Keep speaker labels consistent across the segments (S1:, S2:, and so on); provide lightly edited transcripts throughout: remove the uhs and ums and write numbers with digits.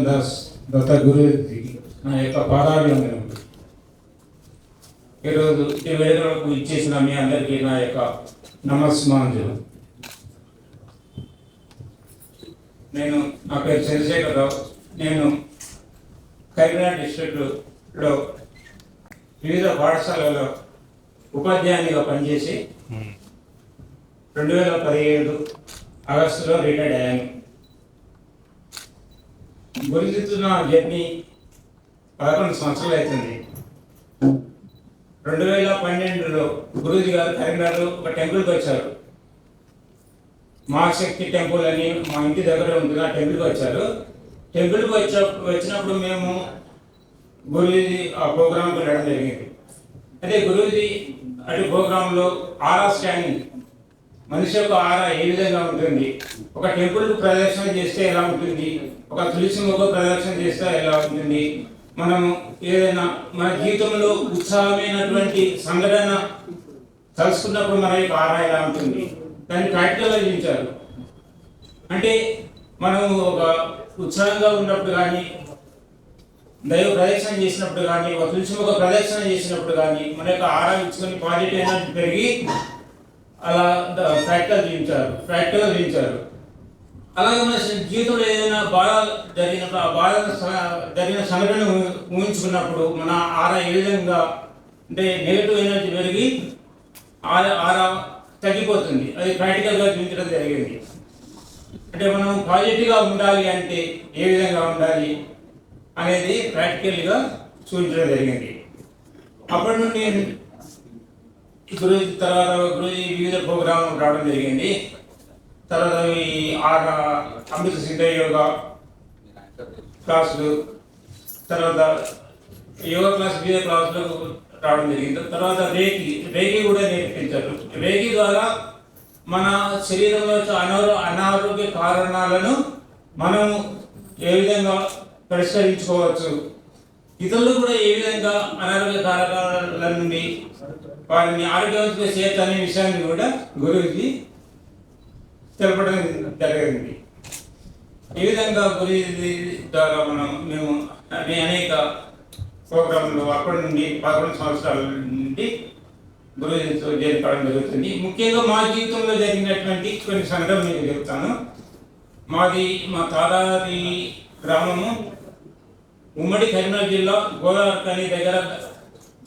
S1: దాస్ దత్త గురుజీ నా యొక్క పాదాభివందనములు. ఈరోజు ఈ వేడుకలకు ఇచ్చేసిన మీ అందరికీ నా యొక్క నమస్మాంజలు. నా పేరు చంద్రశేఖరరావు. నేను కరీంనగర్ డిస్ట్రిక్ట్లో వివిధ పాఠశాలలో ఉపాధ్యాయునిగా పనిచేసి 2017 ఆగస్టులో రిటైర్డ్ అయ్యాను. గురుజీతో నా జర్నీ 11 సంవత్సరాలు అవుతుంది. 2012లో గురూజీ గారు కరీంనగర్లో ఒక టెంపుల్కి వచ్చారు. మహాశక్తి టెంపుల్ అని మా ఇంటి దగ్గర ఉంటుంది. ఆ టెంపుల్కి వచ్చారు. టెంపుల్కి వచ్చినప్పుడు మేము గురూజీ ఆ ప్రోగ్రాంకి వెళ్ళడం జరిగింది. అదే గురూజీ అటు ప్రోగ్రాంలో ఆరా స్కానింగ్, మనిషి యొక్క ఆరా ఏ విధంగా ఉంటుంది, ఒక టెంపుల్ ప్రదర్శన చేస్తే ఎలా ఉంటుంది, ఒక తులసి మొక్క ప్రదర్శన చేస్తే ఎలా ఉంటుంది, మనం ఏదైనా మన జీవితంలో ఉత్సాహమైనటువంటి సంఘటన తలుసుకున్నప్పుడు మన యొక్క ఆరా ఎలా ఉంటుంది, దాన్ని ప్రాక్టికల్గా చూపించారు. అంటే మనం ఒక ఉత్సాహంగా ఉన్నప్పుడు కానీ, దైవ ప్రదక్షిణ చేసినప్పుడు కానీ, ఒక తులసి మొక్క ప్రదక్షిణ చేసినప్పుడు కానీ మన యొక్క ఆరా ఇచ్చుకొని పాజిటివ్ ఎనర్జీ పెరిగి అలా ప్రాక్టికల్గా చూపించారు. అలాగే మన జీవితంలో ఏదైనా బాధ జరిగినప్పుడు ఆ బాధ జరిగిన సంఘటన ఊహించుకున్నప్పుడు మన ఆరా ఏ విధంగా అంటే నెగిటివ్ ఎనర్జీ పెరిగి ఆరా తగ్గిపోతుంది. అది ప్రాక్టికల్గా చూపించడం జరిగింది. అంటే మనం పాజిటివ్గా ఉండాలి అంటే ఏ విధంగా ఉండాలి అనేది ప్రాక్టికల్గా చూపించడం జరిగింది. అప్పటి నుండి గురూజీ వివిధ ప్రోగ్రాంలు రావడం జరిగింది. తర్వాత ఈ అమృత సిద్ధ యోగా క్లాసులు, తర్వాత యోగా క్లాస్ వివిధ క్లాసులు రావడం జరిగింది. తర్వాత రేకి కూడా నేర్పించారు. రేకి ద్వారా మన శరీరంలో అనారోగ్య కారణాలను మనం ఏ విధంగా పరిష్కరించుకోవచ్చు, ఇతరులు కూడా ఏ విధంగా అనారోగ్య కారకాల నుండి వారిని ఆరోగ్యవంతంగా చేయొచ్చు అనే విషయాన్ని కూడా గురూజీ తెలపడం జరిగింది. ఈ విధంగా గురూజీ ద్వారా మేము అనేక ప్రోగ్రాంలు అప్పటి నుండి 11 సంవత్సరాల నుండి గురూజీతో చేరుకోవడం జరుగుతుంది. ముఖ్యంగా మా జీవితంలో జరిగినటువంటి కొన్ని సంఘటనలు నేను చెప్తాను. మా తాదారి గ్రామము ఉమ్మడి కరీంనగర్ జిల్లా గోదావరి దగ్గర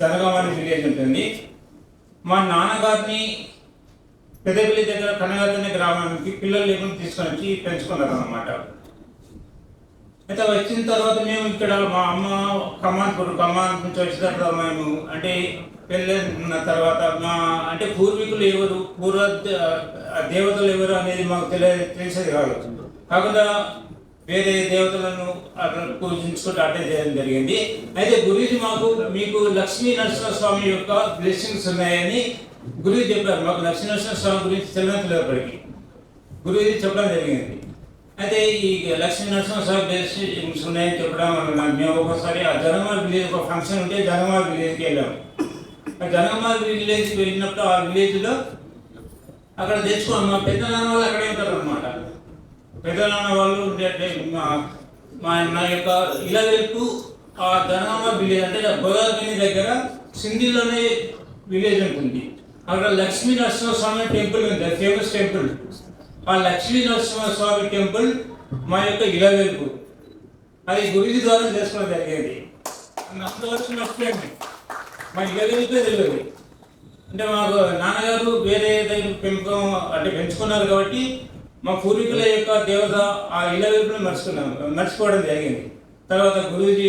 S1: జనగామని విలేజ్ ఉంటుంది. మా నాన్నగారిని పెద్దపల్లి దగ్గర కనగారి గ్రామానికి పిల్లలు లేకుండా తీసుకొని వచ్చి పెంచుకున్నారు అన్నమాట. అయితే వచ్చిన తర్వాత మేము ఇక్కడ మా అమ్మ ఖమ్మాన్ నుంచి వచ్చిన తర్వాత మేము అంటే పెళ్ళిన తర్వాత అంటే పూర్వీకులు ఎవరు, పూర్వ దేవతలు ఎవరు అనేది మాకు తెలిసేది కాదు. కాకుండా వేరే దేవతలను పూజించుకుంటూ అటెండ్ చేయడం జరిగింది. అయితే గురూజీ మీకు లక్ష్మీ నరసింహస్వామి యొక్క బ్లెస్సింగ్స్ ఉన్నాయని గురూజీ చెప్పారు. మాకు లక్ష్మీ నరసింహస్వామి గురించి తెలియనప్పటికీ గురూజీ చెప్పడం జరిగింది. అయితే ఈ లక్ష్మీ నరసింహస్వామి బ్లెస్సింగ్స్ ఉన్నాయని చెప్పడం వల్ల మేము ఒకసారి ఆ జనగామ విలేజ్ ఒక ఫంక్షన్ ఉంటే జనగామ విలేజ్కి వెళ్ళాము. ఆ జనగామ విలేజ్కి వెళ్ళినప్పుడు ఆ విలేజ్లో అక్కడ తెచ్చుకోండి మా పెద్ద నాన్న వాళ్ళు అక్కడే ఉంటారు అన్నమాట. పెద్దనాన్న వాళ్ళు నా యొక్క ఇలవెల్పు ఆ జనగామ విలేజ్ అంటే గోదావరి దగ్గర సింధిలోనే విలేజ్ ఉంటుంది. అక్కడ లక్ష్మీ నరసింహస్వామి టెంపుల్ ఉంది, ఫేమస్ టెంపుల్. ఆ లక్ష్మీ నరసింహస్వామి టెంపుల్ మా యొక్క ఇలవెల్పు. అది గురూజీ ద్వారా చేసుకోవడం జరిగేది. అంతవరకు నచ్చలేదు, మా ఇలవెల్పే తెలియదు. అంటే మాకు నాన్నగారు వేరే దగ్గర పెంచుకున్నారు కాబట్టి మా పూర్వీకుల యొక్క దేవత ఆ ఇలవెల్పును మర్చిపోవడం జరిగింది. తర్వాత గురూజీ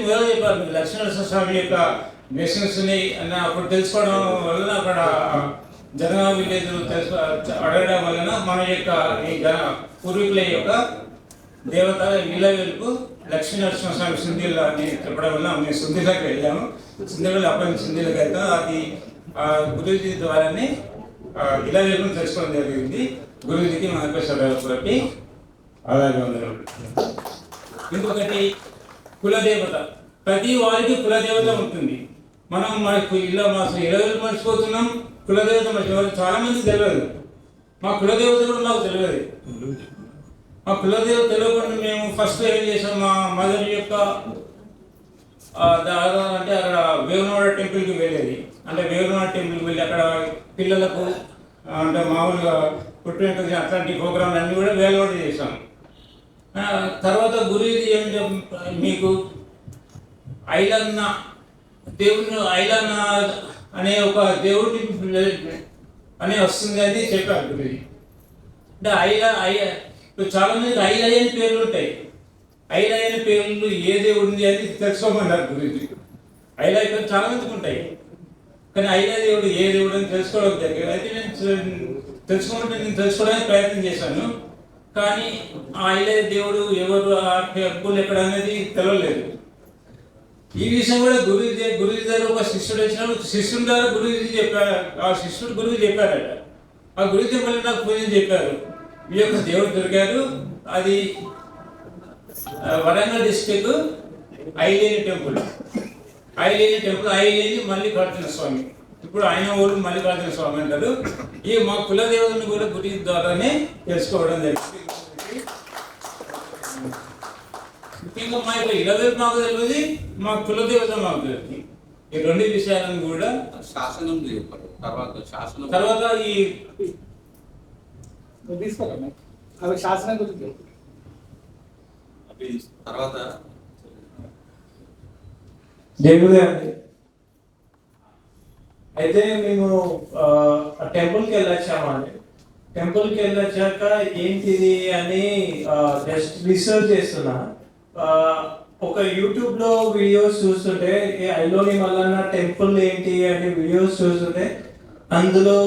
S1: మొదలు చెప్పారు లక్ష్మీ నరసింహస్వామి యొక్క బ్లెస్సింగ్స్ ఉన్నాయి అన్న అప్పుడు తెలుసుకోవడం వలన అక్కడ జనగామ విలేజ్ అడగడం వలన మన యొక్క ఈ పూర్వీకుల యొక్క దేవత ఇలవెల్పు లక్ష్మీ నరసింహస్వామి సింధిలో అని చెప్పడం వల్ల మేము సింధిలోకి వెళ్ళాము. సింధిలో అప్పటి సింధిలోకి వెళ్తాం. అది గురూజీ ద్వారానే ఇలవెల్పును తెలుసుకోవడం జరిగింది. గురూజీకి మహేశ్వరరావుకి అలాగే ఉన్నారు. ఇంకొకటి కులదేవత, ప్రతి వారికి కులదేవత ఉంటుంది. మనం మనకు ఇలవెల్పు మర్చిపోతున్నాం, కులదేవత మర్చిపోవాలి. చాలా మంది తెలియదు. మా కులదేవత కూడా మాకు తెలియదు. మా కులదేవ తెలియకుండా మేము ఫస్ట్ ఏం చేసాం, మా మదర్ యొక్క అంటే అక్కడ వేమనవాడ టెంపుల్కి వెళ్ళేది. అంటే వేమనవాడ టెంపుల్కి వెళ్ళి అక్కడ పిల్లలకు అంటే మామూలుగా పుట్టినట్టు అట్లాంటి ప్రోగ్రాంలు అన్నీ కూడా వేలవాడ చేసాం. తర్వాత గురుజీ ఏం మీకు ఐలన్న దేవుని ఐలన్న అనే ఒక దేవుడి అనే వస్తుంది అని చెప్పారు గురుజీ. అంటే ఇప్పుడు చాలా మందికి ఐలయ్యని పేర్లు ఉంటాయి. ఐలయ్యని పేర్లు ఏ దేవుడిది అని తెలుసుకోమన్నారు గురుజీ. ఐలయ్య పేరు చాలా మందికి ఉంటాయి, కానీ ఐలయ్య దేవుడు ఏ దేవుడు అని తెలుసుకోవడం జరిగింది. అయితే నేను తెలుసుకోవడానికి ప్రయత్నం చేశాను, కానీ ఆ ఐలయ్య దేవుడు ఎవరు, ఆ టెంపుల్ ఎక్కడ అనేది తెలియలేదు. ఈ విషయం కూడా గురుజీ దగ్గర ఒక శిష్యుడు వచ్చినప్పుడు శిష్యుడి ద్వారా గురుజీ చెప్పారు. ఆ శిష్యుడు గురువు చెప్పారట. ఆ గురుజీ మళ్ళీ నాకు పూజ చెప్పారు, మీ యొక్క దేవుడు దొరికారు, అది వరంగల్ డిస్టిక్ ఐలేని టెంపుల్. ఐలేని మల్లికార్జున స్వామి. ఇప్పుడు ఆయన ఊరు మల్లికార్జున స్వామి అంటారు. ఈ మా కులదేవతను కూడా గురి ద్వారానే తెలుసుకోవడం జరిగింది. ముఖ్యంగా మా యొక్క ఇలవేపు మాకు తెలియదు, మా కులదేవత మాకు తెలియదు. ఈ రెండు విషయాలను కూడా
S2: శాసనం
S1: తర్వాత ఈ
S3: అవి శాసనం గురించి
S2: తర్వాత
S4: దేవుడే అండి. అయితే మేము టెంపుల్కి వెళ్ళొచ్చామండి. టెంపుల్కి వెళ్ళొచ్చాక ఏంటిది అని జస్ట్ రీసెర్చ్ చేస్తున్నా. ఒక యూట్యూబ్లో వీడియోస్ చూస్తుంటే ఐలోని మల్లన్న టెంపుల్ ఏంటి అని వీడియోస్ చూస్తుంటే అందులో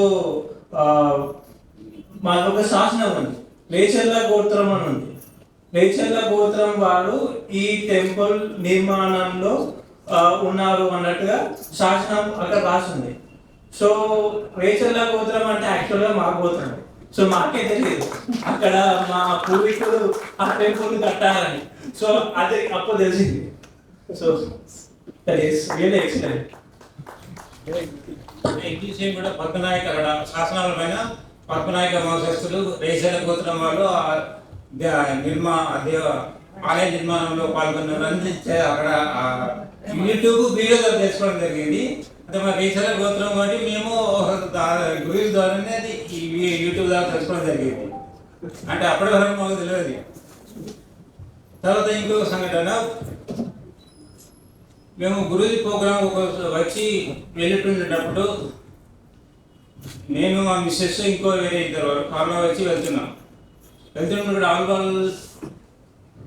S4: మాకొక శాసనం ఉంది, రేచర్ల గోత్రం అని ఉంది. రేచర్ల గోత్రం వారు ఈ టెంపుల్ నిర్మాణంలో ఉన్నారు అన్నట్టుగా శాసనం అక్కడ రాసింది. సో రేచర్ల గోత్రం అంటే యాక్చువల్గా మా గోత్రం. సో మాకే తెలియదు అక్కడ మా పూర్వీకులు ఆ టెంపుల్ కట్టారని. సో అది అప్పుడు తెలిసింది. So that is really excellent.
S1: English కూడా పద్మనాయక అక్కడ శాసనాల పైన పద్మనాయక వంశస్థులు రేచర్ల గోత్రం వాళ్ళు ఆలయ నిర్మాణంలో పాల్గొన్నారని అక్కడ యూట్యూబ్ వీడియో తెలుసుకోవడం జరిగింది. అంటే మా రేచర్ల గోత్రం కాబట్టి మేము గురి ద్వారానే అది యూట్యూబ్ ద్వారా తెలుసుకోవడం జరిగింది. అంటే అప్పటి వరకు మాకు తెలియదు. తర్వాత ఇంకొక సంఘటన, మేము గురుజీ ప్రోగ్రాం వచ్చి వెళ్ళుతుండేటప్పుడు నేను మా మిస్సెస్ ఇంకో వేరే ఇద్దరు కార్లో వచ్చి వెళ్తున్నప్పుడు ఆల్వాల్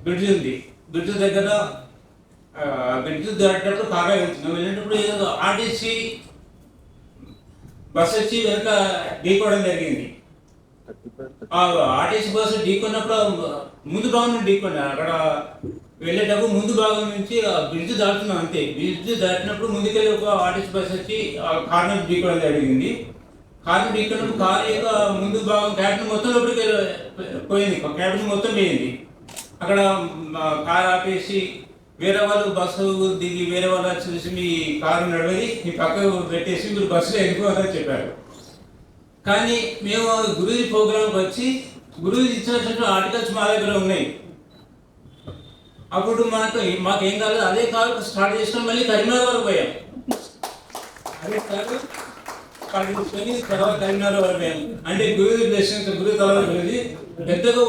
S1: బ్రిడ్జ్ ఉంది. బ్రిడ్జ్ దగ్గర బ్రిడ్జ్ దాటేటప్పుడు కార్లో వెళ్ళేటప్పుడు ఏదో ఆర్టీసీ బస్ వచ్చి వెనక ఢీకోవడం జరిగింది. ఆర్టీసీ బస్సు ఢీకొన్నప్పుడు ముందు భాగం నుండి ఢీకొన్నా. అక్కడ వెళ్ళేటప్పుడు ముందు భాగం నుంచి బ్రిడ్జ్ దాటుతున్నాం అంతే. బ్రిడ్జ్ దాటినప్పుడు ముందుకెళ్ళి ఒక ఆర్టీసీ బస్ వచ్చి కార్ను ఢీకోవడం జరిగింది. కార్ను ఢీకొన్నప్పుడు కారు యొక్క ముందు భాగం క్యాబిన్ మొత్తం లోపలికి పోయింది. క్యాబిన్ మొత్తం పోయింది. అక్కడ కారు ఆపేసి వేరే వాళ్ళు బస్సు దిగి వేరే వాళ్ళు చూసి మీ కారు నడవది మీ పక్కకు పెట్టేసి మీరు బస్సులో వెళ్ళిపోవాలని చెప్పారు. కానీ మేము గురుజీ ప్రోగ్రాంకి వచ్చి గురుజీ ఇచ్చినటువంటి ఆర్టికల్స్ మా దగ్గర ఉన్నాయి. అప్పుడు మాకేం కాలేదు, అదే కారు స్టార్ట్ చేసుకొని మళ్ళీ కరీంనగర్ వరకు పోయాం. అదే కారు స్టార్ట్ చేసుకొని తర్వాత కరీంనగర్ వరకు పోయాం. అంటే గురుజీ బ్లెస్సింగ్స్ గురు తర్వాత గురుజీ పెద్దగా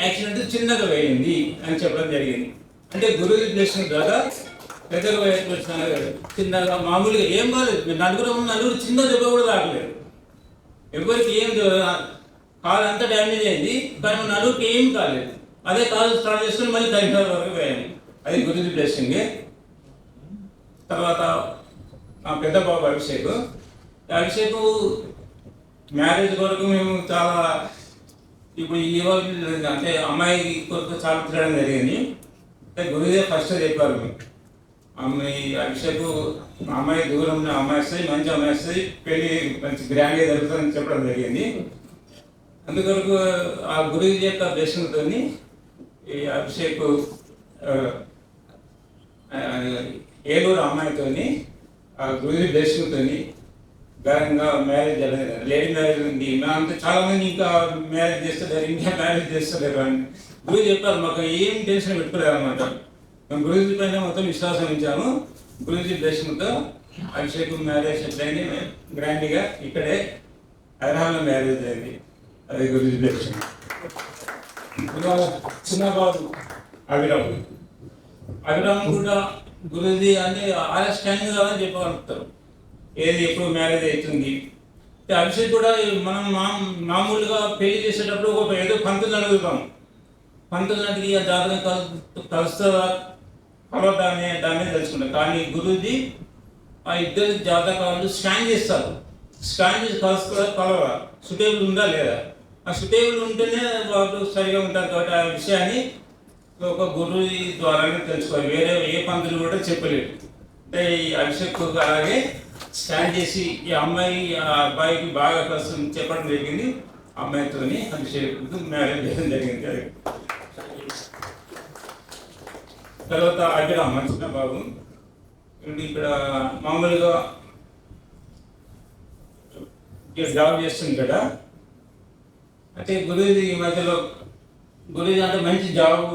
S1: యాక్సిడెంట్ చిన్నగా పోయింది అని చెప్పడం జరిగింది. అంటే గురుజీ బ్లెస్సింగ్ ద్వారా పెద్దగా పోయారు, చిన్నగా మామూలుగా ఏం కాలేదు. నలుగురు చిన్న దెబ్బ కూడా తాగలేదు. ఎవరికి ఏం కాలు అంతా డ్యామేజ్ అయింది, కానీ నలుగురికి ఏం కాలేదు. అదే కాలు స్టార్ట్ చేసుకుని మళ్ళీ కరీంనగర్ వరకు పోయాను. అది గురుజీ బ్లెస్సింగ్. తర్వాత మా పెద్ద బాబు అభిషేక్ మ్యారేజ్ కొరకు మేము చాలా ఇప్పుడు అంటే అమ్మాయి కొరకు చాలా తిరగడం జరిగింది. అంటే గురుజీ ఫస్ట్ చెప్పారు, అమ్మాయి అభిషేక్ అమ్మాయి దూరం అమ్మాయి వస్తాయి, మంచి అమ్మాయి వస్తాయి, పెళ్ళి మంచి గ్రాండ్గా జరుగుతుందని చెప్పడం జరిగింది. అందుకొరకు ఆ గురుజీ యొక్క బ్లెస్సింగ్తో ఈ అభిషేక్ ఏలూరు అమ్మాయితో ఆ గురుజీ బ్లెస్సింగ్తో ఘనంగా మ్యారేజ్ జరిగింది. లేడీ మ్యారేజ్ ఉంది. అంతా చాలా మంది ఇంకా మ్యారేజ్ చేస్తారు, ఇంకా మ్యారేజ్ చేస్తలేరు అని గురువు చెప్పారు, మాకు ఏం టెన్షన్ పెట్టుకోలేదు అనమాట. మేము గురుజీ పైన మొత్తం విశ్వాసం ఇచ్చాము. గురుజీ దర్శనంతో అభిషేకం మ్యారేజ్ ఎట్లయింది గ్రాండ్గా ఇక్కడే హైదరాబాద్లో మ్యారేజ్ అయింది. అది గురుజీ దర్శనం. చిన్నబాబు అభిరామ్ కూడా గురుజీ అని అండర్స్టాండింగ్ అని చెప్పగలుగుతారు. ఏది ఎప్పుడు మ్యారేజ్ అవుతుంది. అభిషేక్ కూడా మనం మామూలుగా పెళ్లి చేసేటప్పుడు ఒక ఏదో పంతులు అడుగుతాం. పంతులు అడిగి ఆ జాతకం కలుస్తుందా కలవదా అనే దాన్ని తెలుసుకుంటాం. కానీ గురూజీ ఆ ఇద్దరు జాతకాలు స్కాన్ చేస్తారు. స్కాన్ చేసి కలుస్తుందా కలవదా, సుటేబుల్ ఉందా లేదా. ఆ సుటేబుల్ ఉంటేనే వాళ్ళు సరిగా ఉంటారు. కాబట్టి ఆ విషయాన్ని ఒక గురువు ద్వారానే తెలుసుకోవాలి. వేరే ఏ పంతులు కూడా చెప్పలేరు. అంటే ఈ అభిషేక్ అలాగే స్కాన్ చేసి ఈ అమ్మాయి ఆ అబ్బాయికి బాగా కలుస్తుంది చెప్పడం జరిగింది. అమ్మాయితో అభిషేక్ మ్యారేజ్ చేయడం జరిగింది. తర్వాత అభిరామ్ చిన్న బాబు ఇక్కడ మామూలుగా జాబ్ చేస్తుంది కదా. అయితే గురుజీ ఈ మధ్యలో గురుజీ అంటే మంచి జాబ్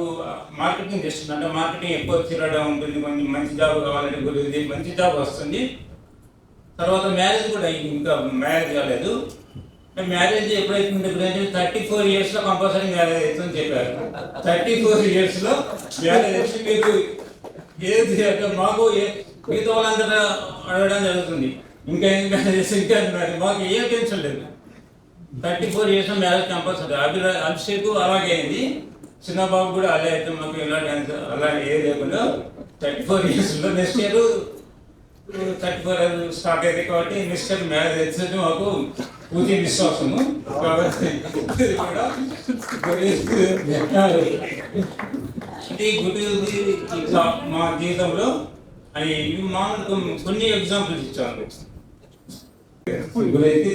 S1: మార్కెటింగ్ చేస్తుంది. అంటే మార్కెటింగ్ ఎక్కువ తిరగడం ఉంటుంది. కొంచెం మంచి జాబ్ కావాలంటే గురుజీ మంచి జాబ్ వస్తుంది. తర్వాత మ్యారేజ్ కూడా అయింది. ఇంకా మ్యారేజ్ కాలేదు. మ్యారేజ్ ఎప్పుడైతుంది 34 yearsలో కంపల్సరీ మ్యారేజ్ అవుతుందని చెప్పారు. 34 yearsలో మ్యారేజ్ అయితే మీకు ఏది అంటే మాకు మిగతా వాళ్ళందరూ అడగడం జరుగుతుంది. ఇంకా మ్యారేజ్ ఇంకా మాకు ఏం టెన్షన్ లేదు. 34 yearsలో మ్యారేజ్ కంపల్సరీ. అభిషేక్ అలాగే అయింది. చిన్నబాబు కూడా అలా అయితే మాకు ఎలాంటి అలా ఏ లేకుండా 34 yearsలో నెక్స్ట్ ఇయర్ 34 స్టార్ట్ అయింది. కాబట్టి నెక్స్ట్ ఇయర్ మ్యారేజ్ అయితే మాకు పూర్తి విశ్వాసము. కాబట్టి గురుజీ ఇట్లా మా జీవితంలో అని మామూలు కొన్ని ఎగ్జాంపుల్స్ ఇచ్చాను. గురైతే